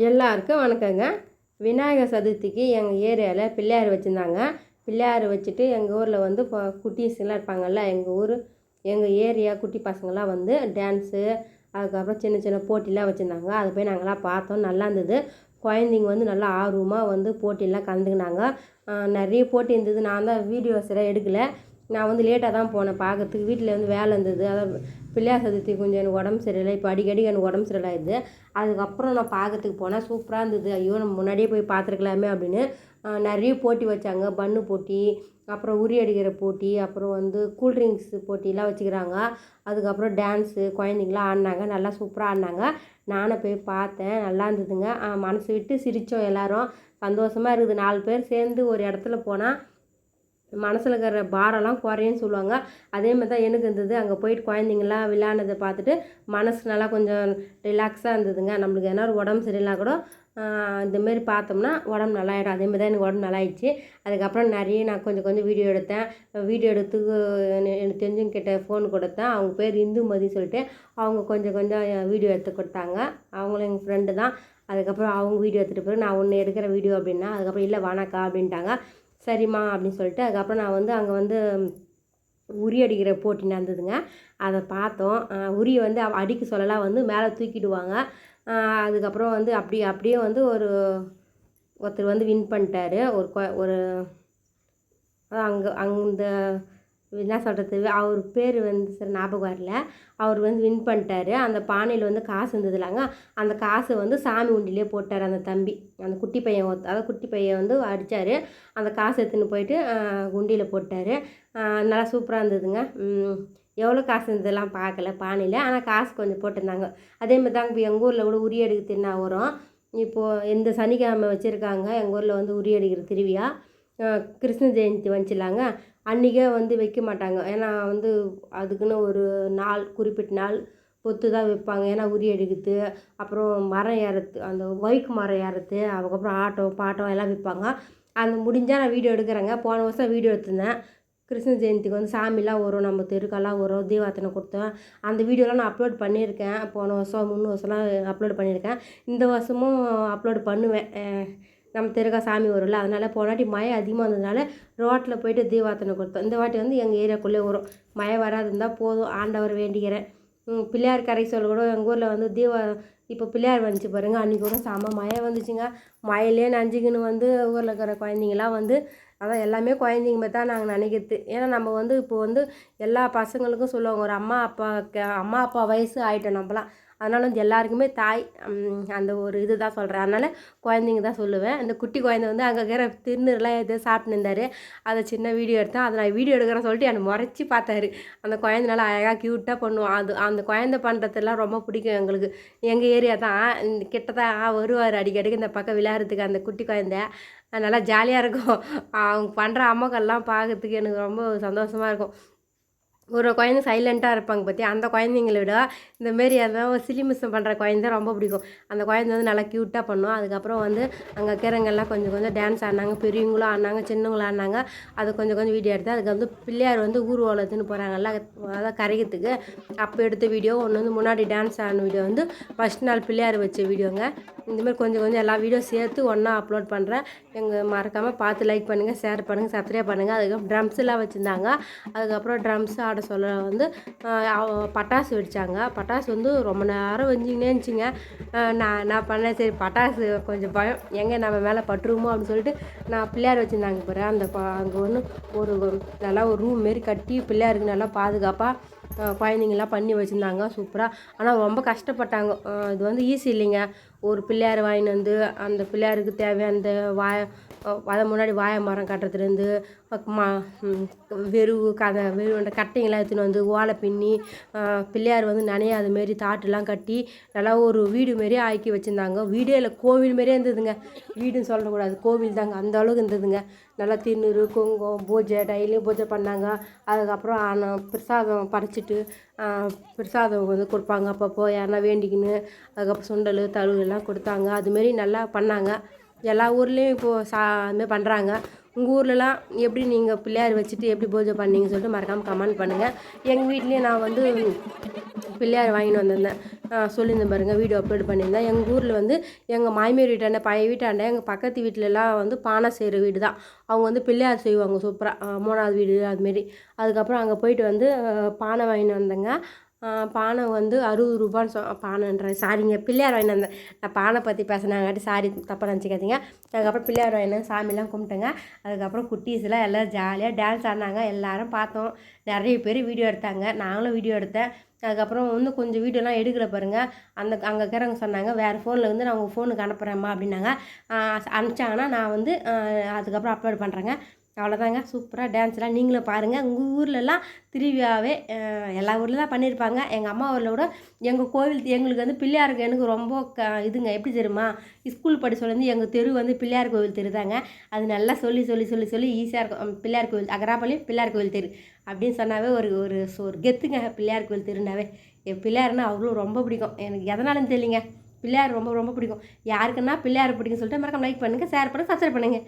எல்லாருக்கும் வணக்கங்க. விநாயகர் சதுர்த்திக்கு எங்கள் ஏரியாவில் பிள்ளையார் வச்சுருந்தாங்க. பிள்ளையார் வச்சுட்டு எங்கள் ஊரில் வந்து இப்போ குட்டீஸ்லாம் இருப்பாங்கள்ல, எங்கள் ஏரியா குட்டி பசங்களாம் வந்து டான்ஸு, அதுக்கப்புறம் சின்ன சின்ன போட்டிலாம் வச்சுருந்தாங்க. அதை போய் நாங்கள்லாம் பார்த்தோம். நல்லா இருந்தது. குழந்தைங்க வந்து நல்லா ஆர்வமாக வந்து போட்டிலாம் கலந்துக்கினாங்க. நிறைய போட்டி இருந்தது. நான் தான் வீடியோஸ் எல்லாம் எடுக்கலை. நான் வந்து லேட்டாக தான் போனேன் பார்க்கறதுக்கு. வீட்டில் வந்து வேலை இருந்தது. அதான் பிள்ளையார் சதுர்த்தி கொஞ்சம் எனக்கு உடம்பு சரியில்லை. இப்போ அடிக்கடி எனக்கு உடம்பு சரியில்லை ஆயிடுது. அதுக்கப்புறம் நான் பார்க்கறதுக்கு போனேன். சூப்பராக இருந்தது. ஐயோ, நம்ம முன்னாடியே போய் பார்த்துருக்கலாமே அப்படின்னு. நிறைய போட்டி வச்சாங்க. பன்னு போட்டி, அப்புறம் உரி அடிக்கிற போட்டி, அப்புறம் வந்து கூல்ட்ரிங்க்ஸ் போட்டிலாம் வச்சுக்கிறாங்க. அதுக்கப்புறம் டான்ஸு, குழந்தைங்களாம் ஆடினாங்க. நல்லா சூப்பராக ஆடினாங்க. நானும் போய் பார்த்தேன். நல்லா இருந்ததுங்க. மனசு விட்டு சிரித்தோம் எல்லோரும். சந்தோஷமாக இருக்குது. 4 பேர் சேர்ந்து ஒரு இடத்துல போனால் மனசில் இருக்கிற பாரம்லாம் குறையுன்னு சொல்லுவாங்க. அதே மாதிரி தான் எனக்கு இருந்தது. அங்கே போயிட்டு குழந்தைங்களாம் விளையாடுனதை பார்த்துட்டு மனசு நல்லா கொஞ்சம் ரிலாக்ஸாக இருந்ததுங்க. நம்மளுக்கு எதனா ஒரு உடம்பு சரியில்லைனா கூட இந்தமாரி பார்த்தோம்னா உடம்பு நல்லாயிடும். அதேமாதிரி தான் எனக்கு உடம்பு நல்லாயிடுச்சு. அதுக்கப்புறம் நிறைய நான் கொஞ்சம் கொஞ்சம் வீடியோ எடுத்தேன். வீடியோ எடுத்துக்கு எனக்கு தெரிஞ்சவங்க கிட்ட ஃபோன் கொடுத்தேன். அவங்க பேர் இந்துமதி சொல்லிட்டு. அவங்க கொஞ்சம் கொஞ்சம் வீடியோ எடுத்து கொடுத்தாங்க. அவங்களும் எங்கள் ஃப்ரெண்டு தான். அதுக்கப்புறம் அவங்க வீடியோ எடுத்துகிட்டு போய் நான் ஒன்று எடுக்கிற வீடியோ அப்படின்னா, அதுக்கப்புறம் இல்லை வேணாக்கா அப்படின்ட்டாங்க. சரிம்மா அப்படின்னு சொல்லிட்டு அதுக்கப்புறம் நான் வந்து அங்கே வந்து உரி அடிக்கிற போட்டி நடந்ததுங்க. அதை பார்த்தோம். உரியை வந்து அடிக்க சொல்லலாம் வந்து மேலே தூக்கிடுவாங்க. அதுக்கப்புறம் வந்து அப்படியே வந்து ஒருத்தர் வந்து வின் பண்ணிட்டாரு. ஒரு அங்கே அந்த என்ன சொல்கிறது, அவர் பேர் வந்து சரி ஞாபகம் வரல. அவர் வந்து வின் பண்ணிட்டாரு. அந்த பானையில் வந்து காசு இருந்ததுலாங்க. அந்த காசை வந்து சாமி உண்டிலே போட்டார் அந்த தம்பி. அந்த குட்டி பையன் அதாவது குட்டி பையன் வந்து அடித்தார். அந்த காசை எடுத்துன்னு போயிட்டு உண்டியில் போட்டார். நல்லா சூப்பராக இருந்ததுங்க. எவ்வளோ காசு இருந்ததெல்லாம் பார்க்கல பானையில். ஆனால் காசு கொஞ்சம் போட்டிருந்தாங்க. அதேமாதிரி தாங்க இப்போ எங்கள் ஊரில் கூட உரி எடுக்க திருநா வரும். இப்போது இந்த சனிக்கிழமை வச்சுருக்காங்க எங்கள் ஊரில் வந்து உரி அடிக்கிற திருவிழா. கிருஷ்ண ஜெயந்தி வந்துச்சுலாங்க. அன்றைக்கே வந்து வைக்க மாட்டாங்க. ஏன்னா வந்து அதுக்குன்னு ஒரு நாள், குறிப்பிட்ட நாள் பொத்து தான் வைப்பாங்க. ஏன்னா உரி எடுக்கிறது, அப்புறம் மரம் ஏறுறது, அந்த ஒய்க்கு மரம் ஏறுறது, அதுக்கப்புறம் ஆட்டம் பாட்டம் எல்லாம் விற்பாங்க. அது முடிஞ்சால் நான் வீடியோ எடுக்கிறேங்க. போன வருஷம் வீடியோ எடுத்திருந்தேன். கிருஷ்ண ஜெயந்திக்கு வந்து சாமிலாம் வரும், நம்ம தெருக்கெல்லாம் வரும், தீபார்த்தனை கொடுத்தேன். அந்த வீடியோலாம் நான் அப்லோட் பண்ணியிருக்கேன். போன வருஷம் 3 வருஷம்லாம் அப்லோட் பண்ணியிருக்கேன். இந்த வருஷமும் அப்லோட் பண்ணுவேன். நம்ம தெருக்கா சாமி வரும்ல, அதனால் போனாட்டி மழை அதிகமாக இருந்ததுனால ரோட்டில் போயிட்டு தீபார்த்தனை கொடுத்தோம். இந்த வாட்டி வந்து எங்கள் ஏரியாக்குள்ளே வரும். மழை வராது இருந்தால் போதும், ஆண்டவர் வேண்டிக்கிறேன். பிள்ளையார் கரை சொல்ல கூட எங்கள் ஊரில் வந்து இப்போ பிள்ளையார் வந்துச்சு பாருங்கள். அன்றைக்கி கூட செம்ம மழை வந்துச்சுங்க. மழையிலே நனைஞ்சிக்கின்னு வந்து ஊரில் இருக்கிற குழந்தைங்களாம் வந்து அதான் எல்லாமே குழந்தைங்க மாதிரி தான் நாங்கள் நினைக்கிறது. ஏன்னா நம்ம வந்து இப்போ வந்து எல்லா பசங்களுக்கும் சொல்லுவாங்க, ஒரு அம்மா அப்பா வயசு ஆகிட்டோம் நம்மலாம். அதனால் வந்து எல்லாருக்குமே தாய் அந்த ஒரு இது தான் சொல்கிறேன். அதனால் குழந்தைங்க தான் சொல்லுவேன். அந்த குட்டி குழந்தை வந்து அங்கே இருக்கிற திருநீர்லாம் எதோ சாப்பிட்டு இருந்தார். அதை சின்ன வீடியோ எடுத்தேன். அதை நான் வீடியோ எடுக்கிறேன்னு சொல்லிட்டு என்னை முறைச்சி பார்த்தாரு. அந்த குழந்தை நல்லா அழகாக க்யூட்டாக பண்ணுவோம். அந்த குழந்தை பண்ணுறதெல்லாம் ரொம்ப பிடிக்கும் எங்களுக்கு. எங்கள் ஏரியா தான் கிட்ட தான் வருவார் அடிக்கடிக்கு இந்த பக்கம் விளையாடுறதுக்கு. அந்த குட்டி குழந்தை நல்லா ஜாலியாக இருக்கும். அவங்க பண்ணுற அம்மாக்கள்லாம் பார்க்கறதுக்கு எனக்கு ரொம்ப சந்தோஷமாக இருக்கும். ஒரு குழந்தை சைலண்ட்டாக இருப்பாங்க பார்த்தியா, அந்த குழந்தைங்கள விட இந்தமாரி ஏதாவது சிலிமிசம் பண்ணுற குழந்தை ரொம்ப பிடிக்கும். அந்த குழந்தை வந்து நல்லா க்யூட்டாக பண்ணும். அதுக்கப்புறம் வந்து அங்கே இருக்கிறவங்கெல்லாம் கொஞ்சம் கொஞ்சம் டான்ஸ் ஆடினாங்க. பெரியவங்களும் ஆடினாங்க, சின்னவங்களும் ஆடினாங்க. அது கொஞ்சம் கொஞ்சம் வீடியோ எடுத்தேன். அதுக்கு வந்து பிள்ளையார் வந்து ஊர்வலத்துன்னு போகிறாங்கல்ல, அதான் கரைக்கிறதுக்கு அப்போ எடுத்த வீடியோ. ஒன்று வந்து முன்னாடி டான்ஸ் ஆடின வீடியோ வந்து ஃபஸ்ட் நாள் பிள்ளையார் வச்ச வீடியோங்க. இந்தமாதிரி கொஞ்சம் கொஞ்சம் எல்லா வீடியோ சேர்த்து ஒன்றா அப்லோட் பண்ணுறேன். மறக்காமல் பார்த்து லைக் பண்ணுங்கள், ஷேர் பண்ணுங்கள், சப்ஸ்கிரைப் பண்ணுங்கள். அதுக்கப்புறம் ட்ரம்ஸ்லாம் வச்சுருந்தாங்க. அதுக்கப்புறம் ட்ரம்ஸ் ஆட சொல்ல வந்து பட்டாசு வெடித்தாங்க. பட்டாசு வந்து ரொம்ப நேரம் வெஞ்சிக்கினே இருந்துச்சுங்க. நான் பண்ணேன், சரி பட்டாசு கொஞ்சம் பயம், எங்கே நம்ம மேலே பட்டுருமோ அப்படின்னு சொல்லிட்டு நான் பிள்ளையார் வச்சுருந்தாங்க பாரு. அங்கே ஒன்று நல்லா ஒரு ரூம் மாரி கட்டி பிள்ளையாருக்கு நல்லா பாதுகாப்பாக குழந்தைங்களாம் பண்ணி வச்சுருந்தாங்க சூப்பராக. ஆனால் ரொம்ப கஷ்டப்பட்டாங்க. இது வந்து ஈஸி இல்லைங்க. ஒரு பிள்ளையார் வாங்கின்னு வந்து அந்த பிள்ளையாருக்கு தேவையான அந்த அதை முன்னாடி வாழை மரம் கட்டுறதுலேருந்து வெறுவு அந்த கட்டைங்கெல்லாம் எடுத்துன்னு வந்து ஓலை பின்னி பிள்ளையார் வந்து நனையாத மாரி தாட்டுலாம் கட்டி நல்லா ஒரு வீடு மாரியே ஆக்கி வச்சுருந்தாங்க. வீடே இல்லை, கோவில் மாரியே இருந்ததுங்க. வீடுன்னு சொல்லக்கூடாது, கோவில் தாங்க, அந்த அளவுக்கு இருந்ததுங்க. நல்லா திருநீர் குங்குமம் பூஜை டெய்லியும் பூஜை பண்ணாங்க. அதுக்கப்புறம் பிரசாதம் படைச்சிட்டு பிரசாதம் வந்து கொடுப்பாங்க அப்பப்போ யாருன்னா வேண்டிக்கின்னு. அதுக்கப்புறம் சுண்டல் தழுவு எல்லாம் கொடுத்தாங்க. அதுமாரி நல்லா பண்ணாங்க. எல்லா ஊர்லேயும் இப்போது அதுமாரி பண்ணுறாங்க. உங்கள் ஊர்லலாம் எப்படி நீங்கள் பிள்ளையார் வச்சுட்டு எப்படி பூஜை பண்ணீங்கன்னு சொல்லிட்டு மறக்காமல் கமெண்ட் பண்ணுங்கள். எங்கள் வீட்லேயும் நான் வந்து பிள்ளையார் வாங்கின்னு வந்திருந்தேன். சொல்லியிருந்தேன் பாருங்கள், வீடியோ அப்லோட் பண்ணியிருந்தேன். எங்கள் ஊரில் வந்து எங்கள் மாமியார் வீட்டாண்ட பழைய வீட்டாண்ட எங்கள் பக்கத்து வீட்டிலலாம் வந்து பானை செய்கிற வீடு தான். அவங்க வந்து பிள்ளையார் செய்வாங்க சூப்பராக, 3வது வீடு அதுமாரி. அதுக்கப்புறம் அங்கே போயிட்டு வந்து பானை வாங்கின்னு வந்தேங்க. பானை வந்து 60 ரூபான்னு பானைன்றேன், சாரிங்க, பிள்ளையார் வாங்கிட்டு வந்தேன். நான் பானை பற்றி பேசினாங்காட்டி சாரி, தப்பாக நினச்சிக்காதீங்க. அதுக்கப்புறம் பிள்ளையார் வாங்கினேன், சாமிலாம் கும்பிட்டேங்க. அதுக்கப்புறம் குட்டீஸ்லாம் எல்லோரும் ஜாலியாக டான்ஸ் ஆடினாங்க, எல்லோரும் பார்த்தோம். நிறைய பேர் வீடியோ எடுத்தாங்க, நாங்களும் வீடியோ எடுத்தேன். அதுக்கப்புறம் இன்னும் கொஞ்சம் வீடியோலாம் எடுக்கல பாருங்கள். அங்கே இருக்கிறவங்க சொன்னாங்க, வேறு ஃபோனில் வந்து நான் உங்கள் ஃபோனுக்கு அனுப்புகிறேம்மா அப்படின்னாங்க. அனுப்பிச்சாங்கன்னா நான் வந்து அதுக்கப்புறம் அப்லோட் பண்ணுறேங்க. அவ்வளோதாங்க. சூப்பராக டான்ஸ்லாம் நீங்களும் பாருங்கள். உங்கள் ஊர்லலாம் திருவிழாவே எல்லா ஊரில் தான் பண்ணியிருப்பாங்க. எங்கள் அம்மா ஊரில் கூட எங்கள் கோவில் எங்களுக்கு வந்து பிள்ளையாருக்கு எனக்கு ரொம்ப இதுங்க, எப்படி தெரியுமா, ஸ்கூல் படிச்ச வந்து எங்கள் தெரு வந்து பிள்ளையார் கோவில் தெரு தாங்க. அது நல்லா சொல்லி சொல்லி சொல்லி சொல்லி ஈஸியாக இருக்கும். பிள்ளையார் கோவில் அகராபாளையம் பிள்ளையார் கோவில் தெரு அப்படின்னு சொன்னாவே ஒரு ஒரு ஒரு கெத்துங்க. பிள்ளையார் கோவில் தெருனாவே என் பிள்ளையார்னா அவ்வளோ ரொம்ப பிடிக்கும் எனக்கு. எதனாலும் தெரியலிங்க, பிள்ளையார் ரொம்ப ரொம்ப பிடிக்கும். யாருக்குன்னா பிள்ளையார் பிடிக்குன்னு சொல்லிட்டு மறக்காம லைக் பண்ணுங்கள், ஷேர் பண்ணுங்கள், சப்ஸ்கிரைப் பண்ணுங்கள்.